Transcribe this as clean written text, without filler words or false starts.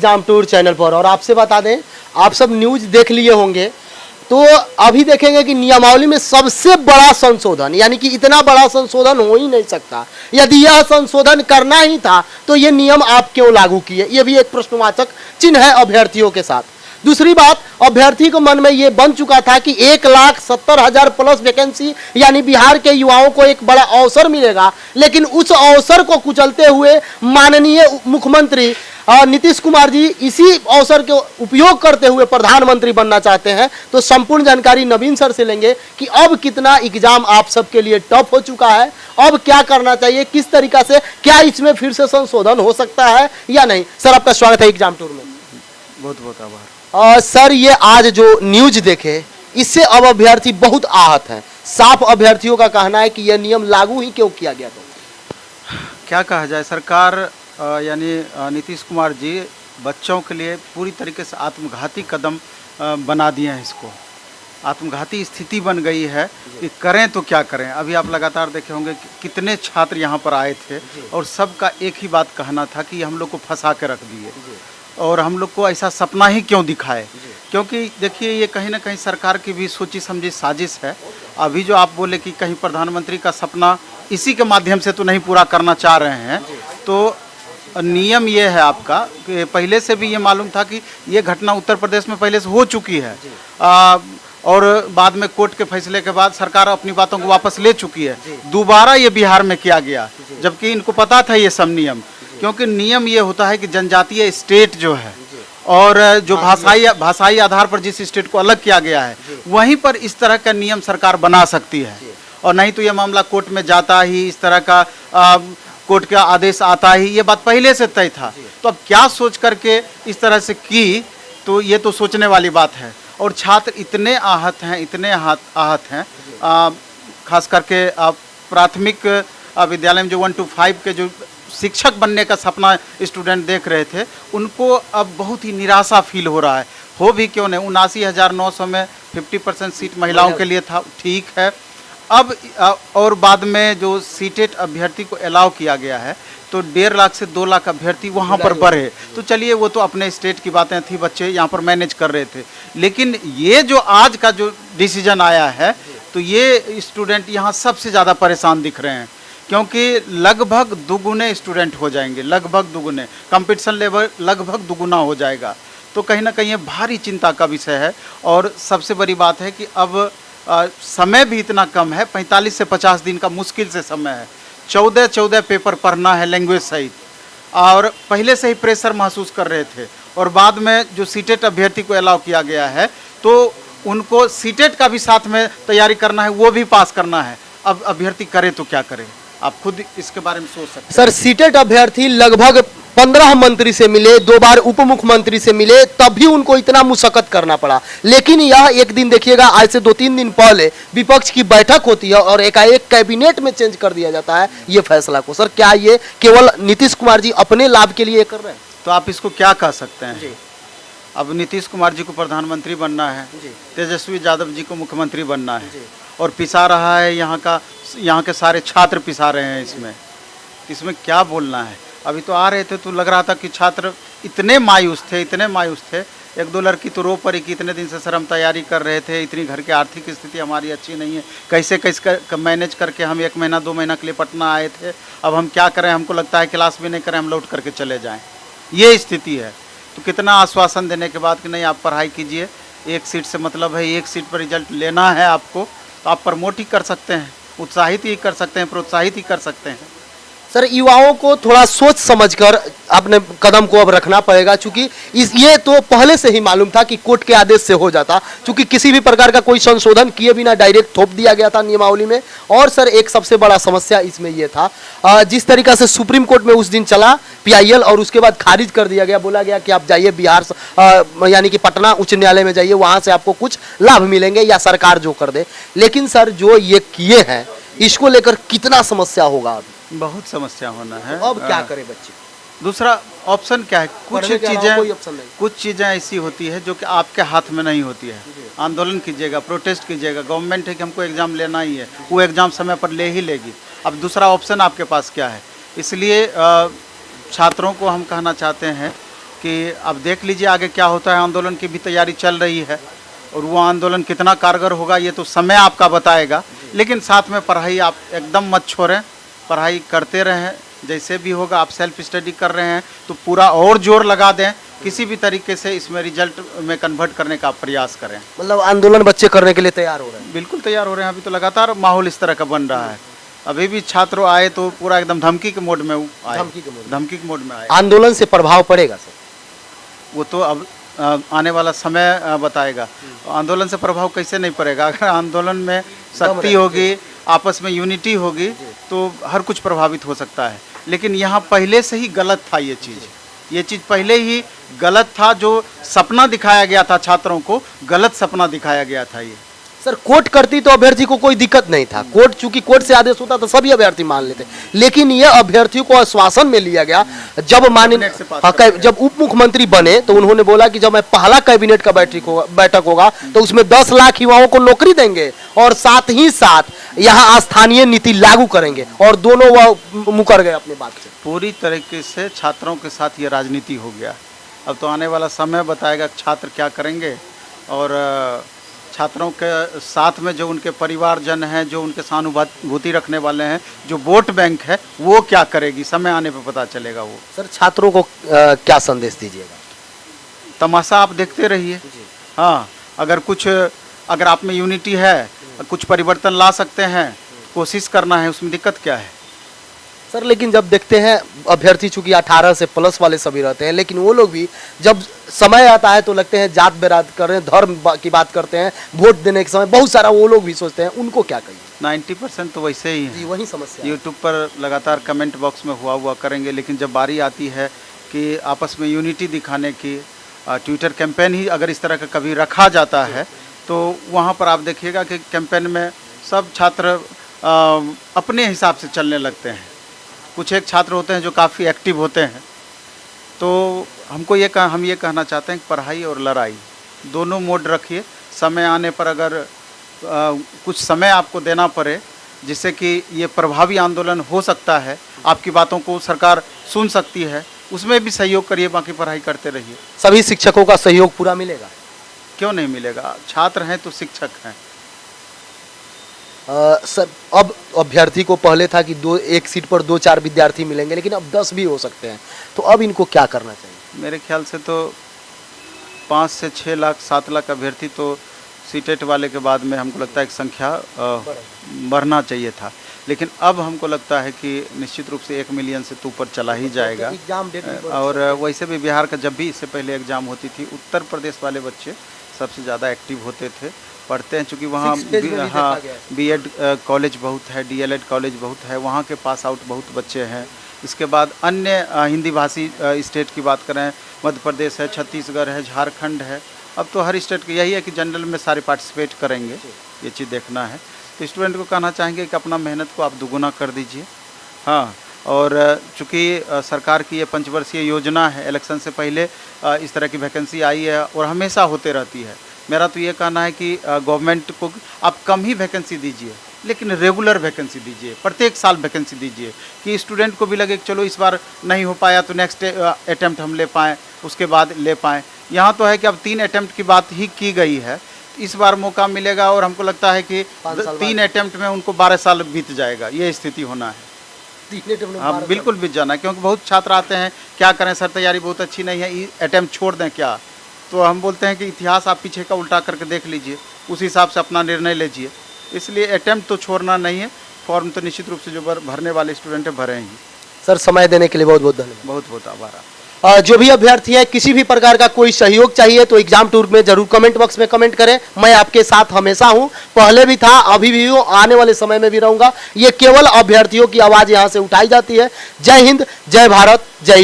Exam tour channel पर। और आपसे बता दें, आप सब न्यूज़ देख लिए होंगे, तो अभी देखेंगे कि नियमावली में सबसे बड़ा संशोधन, यानी कि इतना बड़ा संशोधन हो ही नहीं सकता। यदि यह संशोधन करना ही था तो ये नियम आप क्यों लागू किए, ये भी एक प्रश्नवाचक चिन्ह है अभ्यर्थियों के साथ। दूसरी बात, अभ्यर्थी को मन में ये बन चुका था कि 1,70,000 प्लस वैकेंसी, यानी बिहार के युवाओं को एक बड़ा अवसर मिलेगा, लेकिन उस अवसर को कुचलते हुए माननीय मुख्यमंत्री नीतीश कुमार जी इसी अवसर के उपयोग करते हुए प्रधानमंत्री बनना चाहते हैं। तो संपूर्ण जानकारी नवीन सर से लेंगे कि अब कितना एग्जाम आप सबके लिए टफ हो चुका है, अब क्या करना चाहिए, किस तरीका से, क्या इसमें फिर से संशोधन हो सकता है या नहीं। सर, आपका स्वागत है एग्जाम टूर में। बहुत बहुत आभार। सर, ये आज जो न्यूज देखे, इससे अब अभ्यर्थी बहुत आहत हैं। साफ अभ्यर्थियों का कहना है कि यह नियम लागू ही क्यों किया गया। तो क्या कहा जाए, सरकार यानी नीतीश कुमार जी बच्चों के लिए पूरी तरीके से आत्मघाती कदम बना दिए हैं। इसको आत्मघाती स्थिति बन गई है कि करें तो क्या करें। अभी आप लगातार देखे होंगे कि कितने छात्र यहाँ पर आए थे और सबका एक ही बात कहना था कि हम लोग को फंसा के रख दिए और हम लोग को ऐसा सपना ही क्यों दिखाए। क्योंकि देखिए, ये कहीं ना कहीं सरकार की भी सोची समझी साजिश है। अभी जो आप बोले कि कहीं प्रधानमंत्री का सपना इसी के माध्यम से तो नहीं पूरा करना चाह रहे हैं, तो नियम ये है आपका कि पहले से भी ये मालूम था कि ये घटना उत्तर प्रदेश में पहले से हो चुकी है और बाद में कोर्ट के फैसले के बाद सरकार अपनी बातों को वापस ले चुकी है। दोबारा ये बिहार में किया गया, जबकि इनको पता था ये सब नियम। क्योंकि नियम ये होता है कि जनजातीय स्टेट जो है और जो भाषाई आधार पर जिस स्टेट को अलग किया गया है, वहीं पर इस तरह का नियम सरकार बना सकती है। और नहीं तो ये मामला कोर्ट में जाता ही, इस तरह का कोर्ट का आदेश आता ही, ये बात पहले से तय था। तो अब क्या सोच करके इस तरह से की, तो ये तो सोचने वाली बात है। और छात्र इतने आहत हैं, इतने आहत हैं, खास करके प्राथमिक विद्यालय में जो 1 to 5 के जो शिक्षक बनने का सपना स्टूडेंट देख रहे थे, उनको अब बहुत ही निराशा फील हो रहा है। हो भी क्यों नहीं, 79,900 में 50% सीट महिलाओं के लिए था, ठीक है। अब और बाद में जो सीटेट अभ्यर्थी को अलाउ किया गया है, तो 1.5 लाख से 2 लाख अभ्यर्थी वहाँ पर बढ़े। तो चलिए, वो तो अपने स्टेट की बातें थी, बच्चे यहाँ पर मैनेज कर रहे थे। लेकिन ये जो आज का जो डिसीजन आया है, तो ये स्टूडेंट यहाँ सबसे ज़्यादा परेशान दिख रहे हैं। क्योंकि लगभग दुगुने स्टूडेंट हो जाएंगे, लगभग दुगुने, कंपटीशन लेवल लगभग दुगुना हो जाएगा। तो कहीं ना कहीं ये भारी चिंता का विषय है। और सबसे बड़ी बात है कि अब समय भी इतना कम है, 45 से 50 दिन का मुश्किल से समय है। 14 पेपर पढ़ना है लैंग्वेज सहित, और पहले से ही प्रेशर महसूस कर रहे थे। और बाद में जो सीटेट अभ्यर्थी को अलाउ किया गया है, तो उनको सीटेट का भी साथ में तैयारी करना है, वो भी पास करना है। अब अभ्यर्थी करे तो क्या करे, आप खुद इसके बारे में सोच सकते हैं। सर, सीटेट अभ्यर्थी लगभग 15 मंत्री से मिले, 2 बार उप मुख्यमंत्री से मिले, तब भी उनको इतना मुशक्कत करना पड़ा। लेकिन यह एक दिन देखिएगा, आज से 2-3 दिन पहले विपक्ष की बैठक होती है और एकाएक कैबिनेट में चेंज कर दिया जाता है ये फैसला को। सर, क्या ये केवल नीतीश कुमार जी अपने लाभ के लिए कर रहे हैं? तो आप इसको क्या कह सकते हैं जी? अब नीतीश कुमार जी को प्रधानमंत्री बनना है, तेजस्वी यादव जी को मुख्यमंत्री बनना है, और पिसा रहा है यहाँ के सारे छात्र पिसा रहे हैं। इसमें क्या बोलना है। अभी तो आ रहे थे तो लग रहा था कि छात्र इतने मायूस थे, 1-2 लड़की तो रो पड़ी कि इतने दिन से सर हम तैयारी कर रहे थे, इतनी घर की आर्थिक स्थिति हमारी अच्छी नहीं है, कैसे मैनेज करके हम 1 महीना 2 महीना के लिए पटना आए थे, अब हम क्या करें, हमको लगता है क्लास भी नहीं करें, हम लौट करके चले जाएं। ये स्थिति है। तो कितना आश्वासन देने के बाद कि नहीं आप पढ़ाई कीजिए, 1 सीट से मतलब है, 1 सीट पर रिजल्ट लेना है आपको, तो आप प्रमोट ही कर सकते हैं, उत्साहित ही कर सकते हैं, प्रोत्साहित ही कर सकते हैं। सर, युवाओं को थोड़ा सोच समझकर अपने कदम को अब रखना पड़ेगा, क्योंकि ये तो पहले से ही मालूम था कि कोर्ट के आदेश से हो जाता, क्योंकि किसी भी प्रकार का कोई संशोधन किए बिना डायरेक्ट थोप दिया गया था नियमावली में। और सर, एक सबसे बड़ा समस्या इसमें यह था, जिस तरीका से सुप्रीम कोर्ट में उस दिन चला PIL, और उसके बाद खारिज कर दिया गया, बोला गया कि आप जाइए बिहार, यानी कि पटना उच्च न्यायालय में जाइए, वहां से आपको कुछ लाभ मिलेंगे या सरकार जो कर दे। लेकिन सर, जो ये किए हैं, इसको लेकर कितना समस्या होगा? बहुत समस्या होना है। अब क्या करें बच्चे? दूसरा ऑप्शन क्या है? कुछ चीज़ें ऐसी होती है जो कि आपके हाथ में नहीं होती है। आंदोलन कीजिएगा, प्रोटेस्ट कीजिएगा, गवर्नमेंट है कि हमको एग्ज़ाम लेना ही है, वो एग्ज़ाम समय पर ले ही लेगी। अब दूसरा ऑप्शन आपके पास क्या है? इसलिए छात्रों को हम कहना चाहते हैं कि अब देख लीजिए आगे क्या होता है। आंदोलन की भी तैयारी चल रही है और वो आंदोलन कितना कारगर होगा ये तो समय आपका बताएगा। लेकिन साथ में पढ़ाई आप एकदम मत छोड़ें, पढ़ाई करते रहें। जैसे भी होगा आप सेल्फ स्टडी कर रहे हैं तो पूरा और जोर लगा दें, किसी भी तरीके से इसमें रिजल्ट में कन्वर्ट करने का प्रयास करें। मतलब आंदोलन बच्चे करने के लिए तैयार हो रहे हैं? बिल्कुल तैयार हो रहे हैं। अभी तो लगातार माहौल इस तरह का बन रहा है। अभी भी छात्र आए तो पूरा एकदम धमकी के मोड में आए, धमकी के मोड में आए। आंदोलन से प्रभाव पड़ेगा सर? वो तो अब आने वाला समय बताएगा। आंदोलन से प्रभाव कैसे नहीं पड़ेगा? अगर आंदोलन में शक्ति होगी, आपस में यूनिटी होगी तो हर कुछ प्रभावित हो सकता है। लेकिन यहाँ पहले से ही गलत था ये चीज़ पहले ही गलत था। जो सपना दिखाया गया था छात्रों को, गलत सपना दिखाया गया था ये। सर कोर्ट करती तो अभ्यर्थी को कोई दिक्कत नहीं था। कोर्ट चूंकि कोर्ट से आदेश होता तो सभी अभ्यर्थी मान लेते, लेकिन यह अभ्यर्थियों को आश्वासन में लिया गया। जब जब उप मुख्यमंत्री बने तो उन्होंने बोला कि जब मैं पहला कैबिनेट का बैठक होगा तो उसमें 10 लाख युवाओं को नौकरी देंगे और साथ ही साथ यहाँ स्थानीय नीति लागू करेंगे, और दोनों वह मुकर गए अपनी बात से। पूरी तरीके से छात्रों के साथ ये राजनीति हो गया। अब तो आने वाला समय बताएगा छात्र क्या करेंगे, और छात्रों के साथ में जो उनके परिवारजन हैं, जो उनके सहानुभूति रखने वाले हैं, जो वोट बैंक है, वो क्या करेगी, समय आने पे पता चलेगा वो। सर छात्रों को क्या संदेश दीजिएगा? तमाशा आप देखते रहिए। हाँ, अगर आप में यूनिटी है, कुछ परिवर्तन ला सकते हैं, कोशिश करना है, उसमें दिक्कत क्या है? सर लेकिन जब देखते हैं अभ्यर्थी चूंकि 18 से प्लस वाले सभी रहते हैं, लेकिन वो लोग भी जब समय आता है तो लगते हैं जात बेरात कर रहे हैं, धर्म की बात करते हैं। वोट देने के समय बहुत सारा वो लोग भी सोचते हैं, उनको क्या कहिए? 90% तो वैसे ही है। वही समस्या यूट्यूब पर लगातार कमेंट बॉक्स में हुआ करेंगे, लेकिन जब बारी आती है कि आपस में यूनिटी दिखाने की, ट्विटर कैंपेन ही अगर इस तरह का कभी रखा जाता है तो वहाँ पर आप देखिएगा कि कैंपेन में सब छात्र अपने हिसाब से चलने लगते हैं। कुछ एक छात्र होते हैं जो काफ़ी एक्टिव होते हैं। तो हम ये कहना चाहते हैं कि पढ़ाई और लड़ाई दोनों मोड रखिए। समय आने पर अगर कुछ समय आपको देना पड़े जिससे कि ये प्रभावी आंदोलन हो सकता है, आपकी बातों को सरकार सुन सकती है, उसमें भी सहयोग करिए, बाकी पढ़ाई करते रहिए। सभी शिक्षकों का सहयोग पूरा मिलेगा? क्यों नहीं मिलेगा? छात्र हैं तो शिक्षक हैं। सर अब अभ्यर्थी को पहले था कि एक सीट पर 2-4 विद्यार्थी मिलेंगे, लेकिन अब 10 भी हो सकते हैं, तो अब इनको क्या करना चाहिए? मेरे ख्याल से तो 5 से 6 लाख 7 लाख अभ्यर्थी तो सीटेट वाले के बाद में हमको लगता है कि संख्या बढ़ना चाहिए था। लेकिन अब हमको लगता है कि निश्चित रूप से 1 मिलियन से तो ऊपर चला ही जाएगा। और वैसे भी बिहार का जब भी इससे पहले एग्ज़ाम होती थी, उत्तर प्रदेश वाले बच्चे सबसे ज़्यादा एक्टिव होते थे, पढ़ते हैं। चूँकि वहाँ बीएड कॉलेज बहुत है, डीएलएड कॉलेज बहुत है, वहाँ के पास आउट बहुत बच्चे हैं। इसके बाद अन्य हिंदी भाषी स्टेट की बात करें, मध्य प्रदेश है, छत्तीसगढ़ है, झारखंड है। अब तो हर स्टेट का यही है कि जनरल में सारे पार्टिसिपेट करेंगे, ये चीज़ देखना है। तो स्टूडेंट को कहना चाहेंगे कि अपना मेहनत को आप दुगुना कर दीजिए। हाँ, और चूँकि सरकार की ये 5 वर्षीय योजना है, इलेक्शन से पहले इस तरह की वैकेंसी आई है और हमेशा होते रहती है। मेरा तो ये कहना है कि गवर्नमेंट को आप कम ही वैकेंसी दीजिए, लेकिन रेगुलर वैकेंसी दीजिए, प्रत्येक साल वैकेंसी दीजिए, कि स्टूडेंट को भी लगे कि चलो इस बार नहीं हो पाया तो नेक्स्ट अटैम्प्ट हम ले पाएँ, उसके बाद ले पाएँ। यहाँ तो है कि अब 3 अटैम्प्ट की बात ही की गई है, इस बार मौका मिलेगा और हमको लगता है कि 3 अटैम्प्ट में उनको 12 साल बीत जाएगा, ये स्थिति होना है। हाँ, बिल्कुल बीत जाना है, क्योंकि बहुत छात्र आते हैं, क्या करें सर तैयारी बहुत अच्छी नहीं है, अटैम्प्ट छोड़ दें क्या? तो हम बोलते हैं कि इतिहास आप पीछे का उल्टा करके देख लीजिए, उस हिसाब से अपना निर्णय लीजिए। इसलिए अटैम्प्ट तो छोड़ना नहीं है, फॉर्म तो निश्चित रूप से जो भरने वाले स्टूडेंट हैं भरें ही। सर समय देने के लिए बहुत बहुत धन्यवाद। बहुत बहुत आभार। जो भी अभ्यर्थी है, किसी भी प्रकार का कोई सहयोग चाहिए तो एग्जाम टूर में जरूर कमेंट बॉक्स में कमेंट करें। मैं आपके साथ हमेशा हूं, पहले भी था, अभी भी हूं, आने वाले समय में भी रहूंगा। ये केवल अभ्यर्थियों की आवाज यहां से उठाई जाती है। जय हिंद, जय भारत, जय